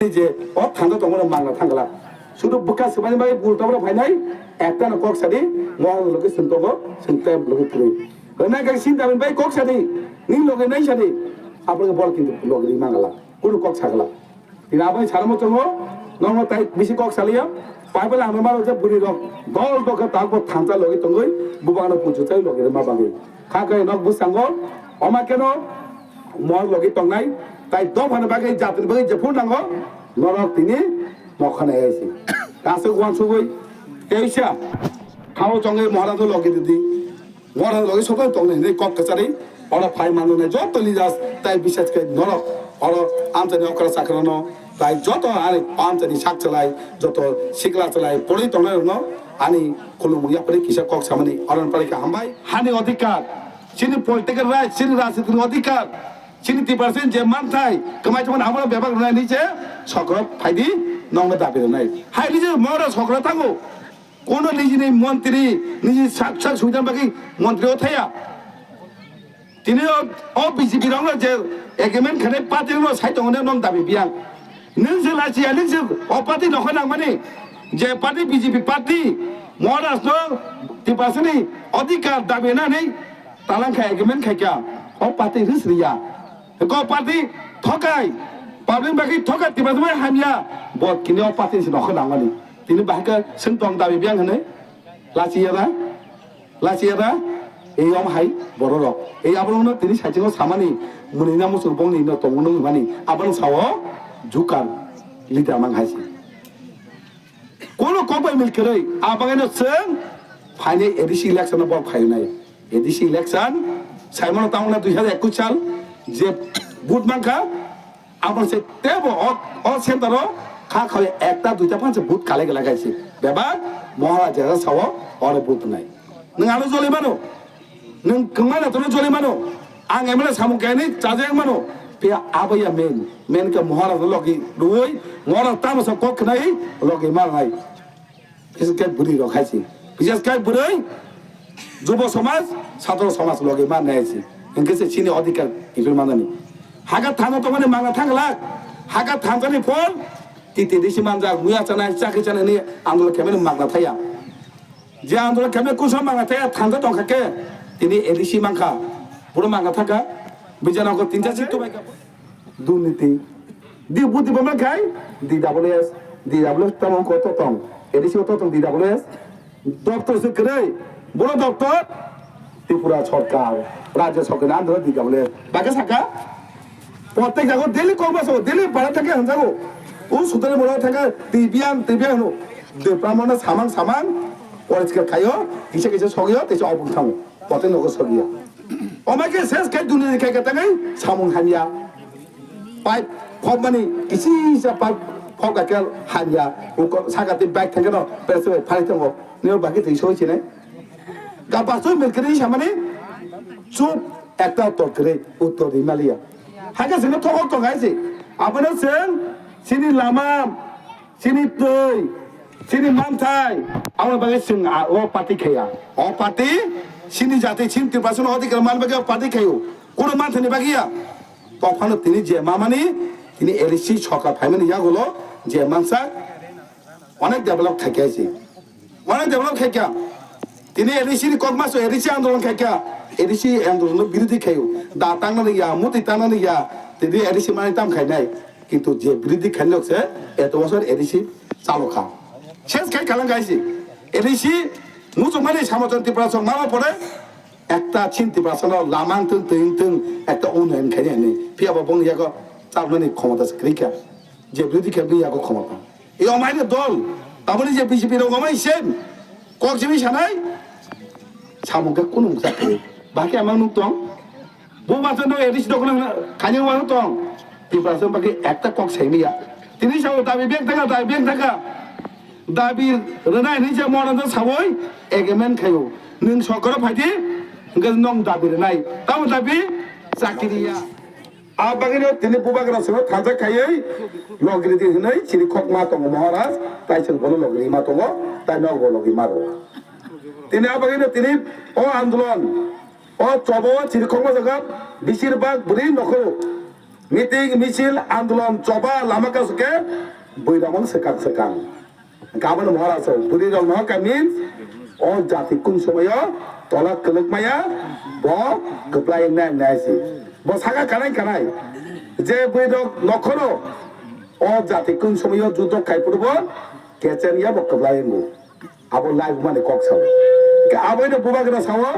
যে ও থাঙ্গা তখন মাংলা থাঙ্গলা শুধু বুকা সবাই ভাই বুলটাবরা ভাইনাই একটা না কক সাদি মহল লোকে শুনতবো শুনতে লোকে তুই না গাই চিন্তা ভাই কক সাদি নি লোকে নাই সাদি আপনাকে বল কিন্তু লোকে মাংলা কোনো কক ছাগলা তিনি আবার ছাড়মো চলবো নং তাই বেশি কক সালিয়া পাইবেলা আমি মারো যে বুড়ি রক দল দকে তারপর থামতা লগে তঙ্গই বুবানো পুজোতাই লগে মা বাগে খাকাই নক বুসাঙ্গ অমা কেন মহল লগে তংনাই তাই দফানে বাগে জাতির বাগে যে ফুল নাঙ্গ নরক তিনি মখানে আইছে কাছে ওয়ান সুগই তেইশা খাও চঙ্গে মহারাজ লগে দিদি মহারাজ লগে সবাই তংনে নেই কক কাছারি ওরা ফাই মানো নাই যত লিজাস তাই বিশেষ করে নরক ওরা আমচানি অকরা চাকরানো তাই যত আরে আমচানি শাক চালাই যত শিকলা চালাই পড়ি তংনে ন আনি খুলুমুয়া পরে কিসা কক সামনে অরণ পারিকে হামবাই হানি অধিকার চিনি পলিটিক্যাল রাইট চিনি রাজনীতির অধিকার চিনি 3% যে মান থাই কমাই যখন আমরা ব্যবহার নাই নিচে সকল ফাইদি নংলা দাবি নাই হাই নিজে মরা সকল থাকো কোন নিজে মন্ত্রী নিজে সাক্ষাৎ সুবিধা বাকি মন্ত্রীও থাইয়া তিনি ও বিজেপি রং যে এগ্রিমেন্ট খানে পার্টি সাইট নং দাবি বিয়াং নों যে লাচিয়া নों যে ও পার্টি নখন মানে যে পার্টি বিজেপি পার্টি মহারাষ্ট্র 3% অধিকার দাবি না নেই তালাং খাই এগ্রিমেন্ট খাইকা ও পার্টি রিসরিয়া ক পার্টি ঠকাই পাবলিক বাকি ঠকাই 3% হামিয়া বট কিনে ও পার্টি নখন মানে তিনি বাহিকা সেন্টং দাবি বিয়াং হনে লাচিয়া এই অম হাই বড় রক এই আবার তিনি সাইচিং সামানি মুনি না মুসুর বংনি না তংনো মানি আবার সাও জুকার লিডার মান হাইছি কোন কবাই মিল করে আবাগানো সং ফাইনে এডিসি ইলেকশন বল ফাই নাই এডিসি ইলেকশন সাইমন তামনা 2021 সাল যে বুট মানকা আবার সে তেব অ সেন্টার খা খায় একটা দুইটা পাঁচ বুট কালে লাগাইছে বেবা মহারাজা সাও অর বুট নাই নং আলো জলে মানো नों कमाना तो जले मानो आं एमले सामु गायनि जाजे मानो पे आबैया मेन के महाराज लगी रुई महाराज तामस कख नै लगी मारनाय बिसेस के बुरी रखाइछि बिसेस के बुरै যুব সমাজ ছাত্র সমাজ লগে মারনাইछि इनकेसे चिनि अधिकार इफोर मानानि हागा थानो तो माने मांगा थांगला हागा थांगानि फल तिते दिसि मानजा मुया चानाय चाखि चानायनि आंदोलन केमेन मांगा थाया जे आंदोलन केमेन कुसा मांगा थाया थांगा दंखाके তিনি এডিসি মাংখা পুরো মাংখা থাকা বিজয়নগর 3 তো দুর্নীতি দি বুদ্ধি বমা খাই দি ডাবলএস তমন কত তম এডিসি কত তম দি ডাবলএস দপ্তর সে করে বড় দপ্তর ত্রিপুরা সরকার রাজ্য সরকার আন্দোলন দি ডাবলএস বাকে থাকা প্রত্যেক জায়গা দিল্লি কর্মস দিল্লি বাড়া থাকে হানজাগো ও সুতরে বড় থাকা তিবিয়ান হনো দে প্রামনা সামান পরিষ্কার খাইও কিছু সগিও তেছে অবুল থামো কত নগো সগিয়া অমাকে শেষ খাই দুনিয়া খাই কাটা গাই সামুন হানিয়া পাইপ ফমানি ইসি সা পাইপ ফকাকে হানিয়া ও সাগাতে ব্যাগ থাকে না পেছে ফাই থামো নিও বাকি তেই সইছে না গাবাসই মেলকরি সামনে চুপ একটা উত্তর দিমালিয়া হাগে সিনে ঠক ঠকাইছে আপনা সেন সিনি লামা সিনি তৈ সিনি মানথাই আমার বাগে সিং ও পার্টি খাইয়া ও পার্টি সিনি জাতি সিন 3% অধিকার মান বাগে পার্টি খাইও কোন মানথানি বাগিয়া তখন তিনি যে মামানি তিনি এলিসি সরকার ফাইমানি ইয়া হলো যে মানসা অনেক ডেভেলপ খাইছে অনেক ডেভেলপ খাইকা তিনি এলিসির কর্মাস এলিসি আন্দোলন খাইকা এলিসি আন্দোলন বিরোধী খাইও দা টাংনানি ইয়া মুতি টাংনানি ইয়া তিনি এলিসি মানে তাম খাই নাই কিন্তু যে বিরোধী খাইলছে এত বছর এলিসি চালু খা শেষ খাই কালাং গাইছি এলিসি মুসলমানি সামন্ত প্রাসং মারা পড়ে একটা চিন্তি প্রাসন লামাং তিন একটা উন্নয়ন খাই নেই পিয়াবা বং ইয়াগো চালমানি ক্ষমতা ক্রিকা যে বিরোধী খাই ইয়াগো ক্ষমতা এই অমাইনের দল তারপরে যে বিজেপি রকমাই সেম কক্সিমি সানাই সামুকে কোন মুসাকে বাকি আমার নুক দং বৌমাসন এডিসি দখল খাইনি মানুষ দং তিপ্রাসন বাকি একটা কক সাইমিয়া তিনি সাও দাবি বেগ থাকা দাবির রেনাই নিজে মরান সাবই এগ্রিমেন্ট খাইও নों সরকার ফাইদি নং দাবি রেনাই তাও দাবি চাকরিয়া আবাগিনো তিনি বুবাগরা সব থাজা খাইই লগরি দি হনাই চিনি খকমা তং মহারাজ তাইছেন বলো লগরি মা তং তাই নগ লগরি মারো তিনি আবাগিনো তিনি ও আন্দোলন ও চব চিনি খকমা জায়গা বেশিরভাগ বুড়ি নখরো মিটিং মিছিল আন্দোলন চবা লামা কাসকে বৈরামন সেকাং গাবন মহারাজ বুড়ি রং নহকা মিন্স ও জাতি কোন সময় তলা কলকমায়া ব গপ্লাই নাইসি ব সাগা কানাই যে বৈরক নখরো ও জাতি কোন সময় যুদ্ধ খাইপড়ব কেচেনিয়া ব গপ্লাই নু আবো লাইভ মানে কক সাও আবৈনো বুবাগনা সাও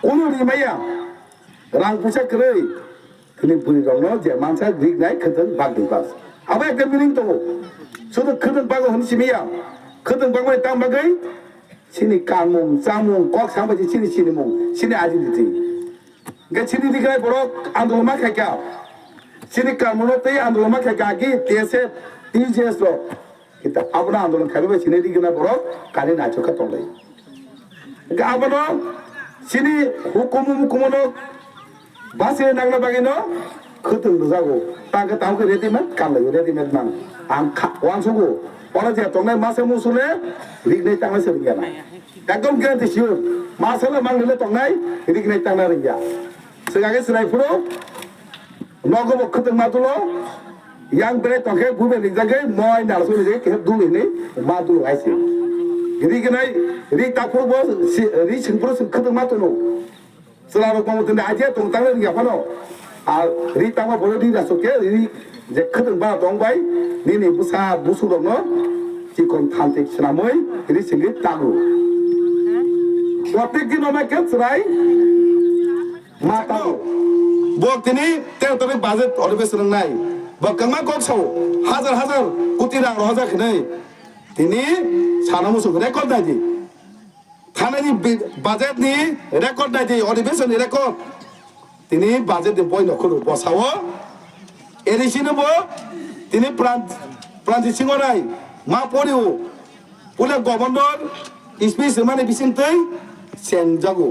কোন রিমাইয়া রাং পুষা করে তিনি বুড়ি রং যে মানসা গ্রিক নাই খতন বাগদি বাস আবো একটা মিনিং তো শুধু খতন বাগো হনসিমিয়া খতন বাগমাই তাম বাগৈ সিনি কামুং জামুং কক সামবাজি সিনি মুং সিনি আইডেন্টিটি গে সিনি দিগাই বড় আন্দোলন মা খাইকা সিনি কামুনো তেই আন্দোলন মা খাইকা কি তেসে টিজেস লো kita abna আন্দোলন খাইবে সিনি দিগনা বড় কালি নাচো খাতলাই গে আবনো সিনি হুকুমনো বাসে নাগলা বাগিনো খতন বুজাগো তাকে তামকে রেডিমেড কালাই রেডিমেড মান আম ওয়ানসুগো পরে যে তোমরা মাসে মুসুলে রিগনাই তাংলা সেরিয়া না একদম গ্যারান্টি শিওর মাসলে মাংলে তোমরাই রিগনাই তাংলা রিয়া সেগাগে সেরাই ফুরো নগো বক্ষতে মাতুলো ইয়াং বেরে তকে বুবে লিজাগে ময় নালসো লিজে কে দুলি নি মাতুলো আইছে রিগনাই রি তাফুর বস রি সিংপুরো সিংখতে মাতুলো সেলারো কমতে আইছে তোম তাংলা রিয়া ফানো আর রি তামা বড় দি রাসোকে রি যে খতন বা দংবাই নিনি বুসা বুসু দङ চিকন থান্তিক স্নামই রিসিলি তাগু প্রত্যেক দিন আমাকে চরাই মাতাও বক তিনি 13 তারিখ বাজেট অধিবেশন নাই বকমা ককসাও হাজার কোটি রাং রহজা খनै তিনি সানামুসু রেকর্ড দাইজি থানানি বাজেট নি রেকর্ড দাইজি অধিবেশন রেকর্ড তিনি বাজেট বই নখরু বসাও এরিসিনবো তিনি প্রান্তি সিংহরাই মা পড়িও পুলে গভর্নর স্পিচ মানে বিসিনতৈ সেনজাগো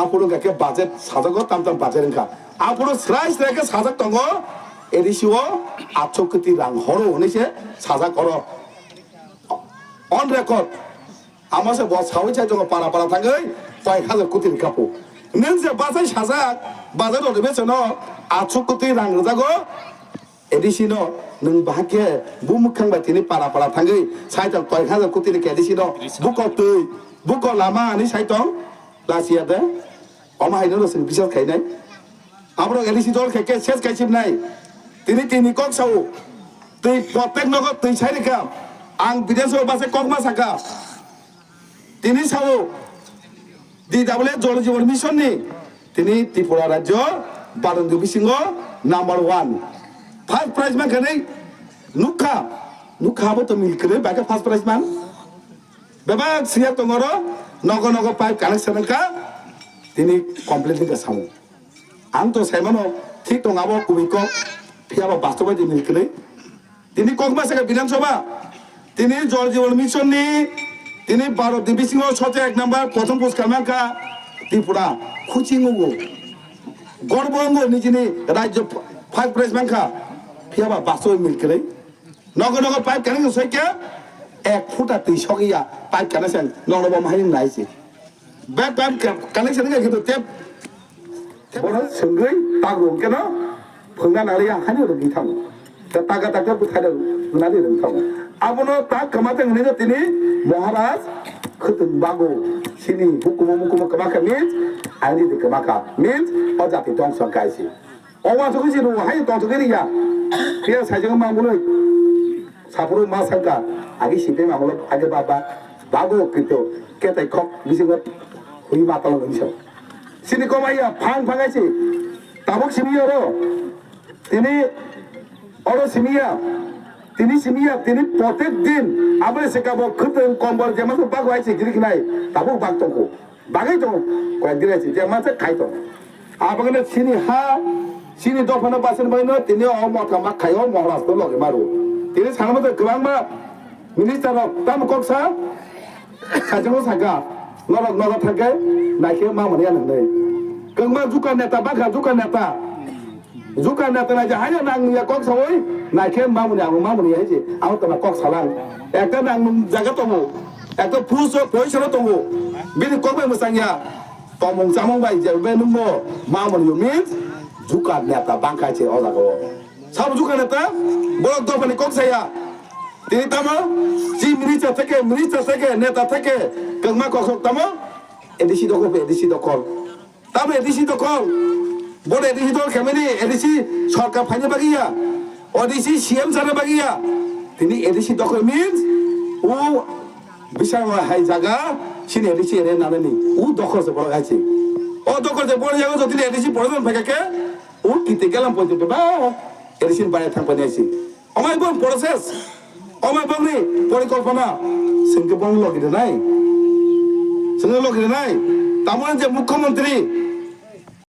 আপুরো গাকে বাজেট সাজাগো তাম বাজেট রেখা আপুরো স্রাই স্রাইকে সাজাক দङ এরিসিও 800 কোটি রাং হরো হনেছে সাজা করো অন রেকর্ড আমাসে বস সাউই চাই দङ পারা থাগৈ 1000 কোটি কাপো नों जे बाजाय साजाक बाजार अधिवेशन 800 कोटी रां रजागो एडिसिनो नों बाहाके बुमुखां बायथिनि पारा थांगै साइटं 1000 कोटी नि एडिसिनो बुको तै बुको लामा नि साइटं लासिया दे अमा हाइनो रसिन बिसार खाइनाय आब्रो एडिसि दल खेके सेस खाइसिबनाय तिनि कक साउ तै प्रत्येक नगद तै साइरिका आं विदेशो बासे ककमा साका तिनि साउ DWA জল জীবন মিশন নি তিনি ত্রিপুরা রাজ্য বারন্দু বিসিংহ নাম্বার 1 ফার্স্ট প্রাইজ মান খানে নুখা বো তো মিলকরে বাকে ফার্স্ট প্রাইজ মান বেবা সিয়া তংর নগ পাইপ কানেকশন কা তিনি কমপ্লিটলি কা সামু আং তো সাইমানো ঠিক তংাবো কুবিক ফিয়াবা বাস্তবাদি মিলকরে তিনি ককমাসে বিধানসভা তিনি জল জীবন মিশন নি তিনি 12 ডিভিশন সতে 1 নাম্বার প্রথম পুরস্কার মানকা ত্রিপুরা খুচিংগো গর্বঙ্গ নিজনি রাজ্য ফার্স্ট প্রাইজ মানকা ফিয়াবা বাসো মিলকরে নগ পাইপ কানেকশন সইকে 1 ফুটা তৈ সগিয়া পাইপ কানেকশন নগব মাহিন নাইছে ব্যাক পাইপ কানেকশন কে কিন্তু টেপ বড় সঙ্গই তাগো কেন ফংনা নালিয়া হানি রগি থাম তাগা বুথাদো নালি রং থাম আবনো তা কামাতে নিনে তিনি মহারাজ খতন বাগো সিনি হুকুম কামাকা মিন্স আইনি de কামাকা মিন্স অজাতি দংস গাইছি অওয়া জগি জিরু হাই দংসগেরিয়া ফিয়া সাইজং মামুলৈ সাপুরু মাসাকা আগে সিপে মামুল আগে বাগো কিন্তু কেতাই খক বিসিগো হুই মাতাল গইছ সিনি কমাইয়া ফাঙাইছি তাবক সিমিয়রো তিনি অরো সিমিয়া তিনি প্রত্যেক দিন আবার সেকাবো খতন কম্বল যে মাসে বাগ হইছে গিরিক নাই তাবো বাগ তকো বাগাই তো কয়েকদিন আছে যে মাসে খাইতো আবাগনে সিনি দফানো বাসন বাইনো তিনি অমকা মা খাইও মহারাজ তো লগে মারো তিনি সামনে গোबां मा মিনিস্টার তাম ককসা সাজং সাগা নরক থাকে নাইকে মা মনে নাই গংমা जुका नेता बागा जुका नेता না যে হাইনা নাং নিয়া কক সাওই নাইকে মামুনি হাইছে আও তো কক সালাং একটা নাং জায়গা তমু একটা ফুসো পয়সা তমু বিনি কক বে মসাংয়া তমং জামং বাই যে বে নুমো মামুনি মিন্স জুকার নেতা বাংকাইছে অজাগো সাব জুকার নেতা বড় দফানি কক্সাইয়া তিনি তামো জি মিনিস্টার থেকে নেতা থেকে গংমা কক্সক তামো এডিসি দখল তামো এডিসি দখল বড় এডিসি দখল খেমেনি এডিসি সরকার ফাইনে বাগিয়া ওডিসি সিএম জানা বাগিয়া তিনি এডিসি দখল মিন্স ও বিশাল হাই জায়গা সিনে এডিসি এর নানানি ও দখল সে বড় গাইছে ও দখল যে বড় জায়গা যদি এডিসি পড়াবেন ফাঁকাকে ও কিতে গেলাম পর্যন্ত বা এডিসির বাইরে থাকতে আইছি আমায় বল প্রসেস আমায় বলনি পরিকল্পনা সঙ্গে বল লগিরে নাই তার মানে যে মুখ্যমন্ত্রী